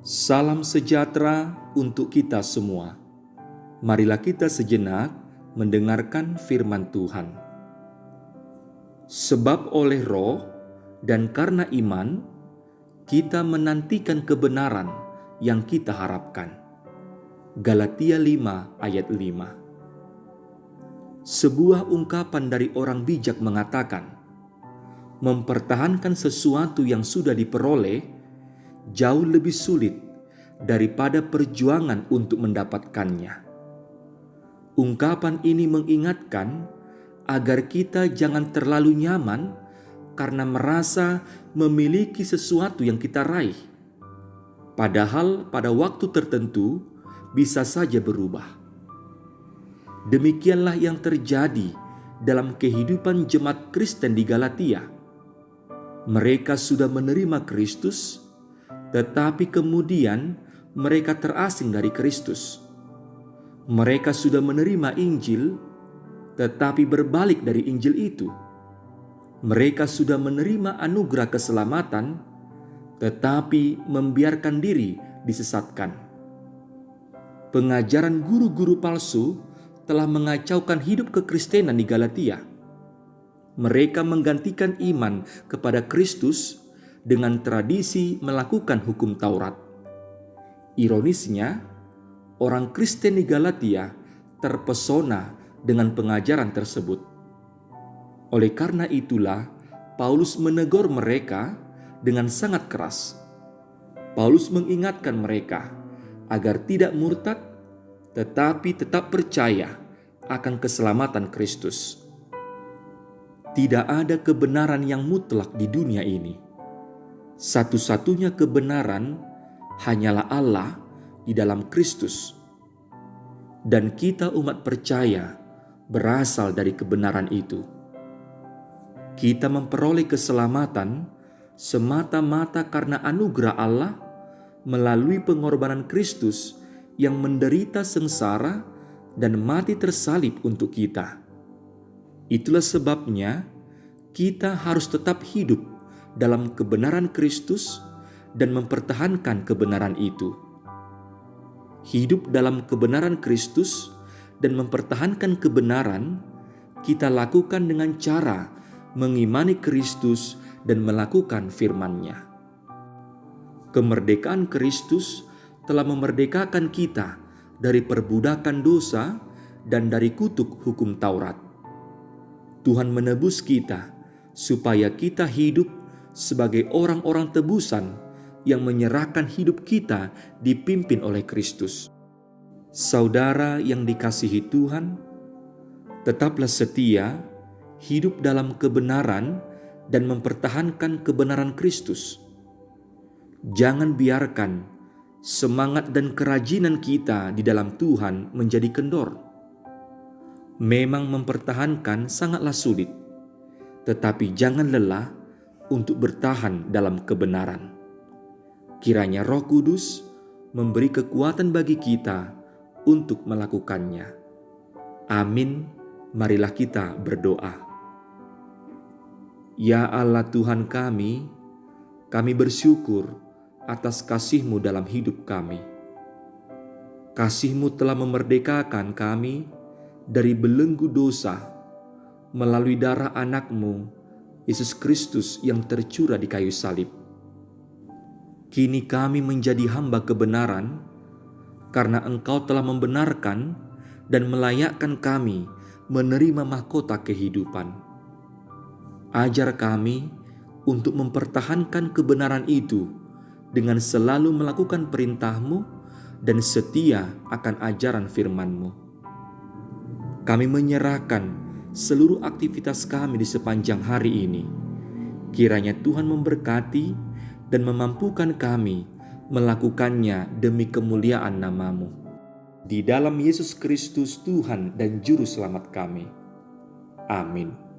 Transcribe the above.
Salam sejahtera untuk kita semua. Marilah kita sejenak mendengarkan firman Tuhan. Sebab oleh Roh dan karena iman, kita menantikan kebenaran yang kita harapkan. Galatia 5 ayat 5. Sebuah ungkapan dari orang bijak mengatakan, mempertahankan sesuatu yang sudah diperoleh jauh lebih sulit daripada perjuangan untuk mendapatkannya. Ungkapan ini mengingatkan agar kita jangan terlalu nyaman karena merasa memiliki sesuatu yang kita raih. Padahal pada waktu tertentu bisa saja berubah. Demikianlah yang terjadi dalam kehidupan jemaat Kristen di Galatia. Mereka sudah menerima Kristus, tetapi kemudian mereka terasing dari Kristus. Mereka sudah menerima Injil, tetapi berbalik dari Injil itu. Mereka sudah menerima anugerah keselamatan, tetapi membiarkan diri disesatkan. Pengajaran guru-guru palsu telah mengacaukan hidup kekristenan di Galatia. Mereka menggantikan iman kepada Kristus dengan tradisi melakukan hukum Taurat. Ironisnya, orang Kristen di Galatia terpesona dengan pengajaran tersebut. Oleh karena itulah, Paulus menegur mereka dengan sangat keras. Paulus mengingatkan mereka agar tidak murtad, tetapi tetap percaya akan keselamatan Kristus. Tidak ada kebenaran yang mutlak di dunia ini. Satu-satunya kebenaran hanyalah Allah di dalam Kristus. Dan kita umat percaya berasal dari kebenaran itu. Kita memperoleh keselamatan semata-mata karena anugerah Allah melalui pengorbanan Kristus yang menderita sengsara dan mati tersalib untuk kita. Itulah sebabnya kita harus tetap hidup dalam kebenaran Kristus dan mempertahankan kebenaran itu. Hidup dalam kebenaran Kristus dan mempertahankan kebenaran kita lakukan dengan cara mengimani Kristus dan melakukan firman-Nya. Kemerdekaan Kristus telah memerdekakan kita dari perbudakan dosa dan dari kutuk hukum Taurat. Tuhan menebus kita supaya kita hidup sebagai orang-orang tebusan yang menyerahkan hidup kita dipimpin oleh Kristus. Saudara yang dikasihi Tuhan, tetaplah setia, hidup dalam kebenaran dan mempertahankan kebenaran Kristus. Jangan biarkan semangat dan kerajinan kita di dalam Tuhan menjadi kendor. Memang mempertahankan sangatlah sulit, tetapi jangan lelah untuk bertahan dalam kebenaran. Kiranya Roh Kudus memberi kekuatan bagi kita untuk melakukannya. Amin. Marilah kita berdoa. Ya Allah Tuhan kami bersyukur atas kasih-Mu dalam hidup kami. Kasih-Mu telah memerdekakan kami dari belenggu dosa melalui darah anak-Mu, Yesus Kristus yang tercurah di kayu salib. Kini kami menjadi hamba kebenaran karena Engkau telah membenarkan dan melayakkan kami menerima mahkota kehidupan. Ajar kami untuk mempertahankan kebenaran itu dengan selalu melakukan perintah-Mu dan setia akan ajaran firman-Mu. Kami menyerahkan seluruh aktivitas kami di sepanjang hari ini. Kiranya Tuhan memberkati dan memampukan kami melakukannya demi kemuliaan nama-Mu. Di dalam Yesus Kristus Tuhan dan Juru Selamat kami. Amin.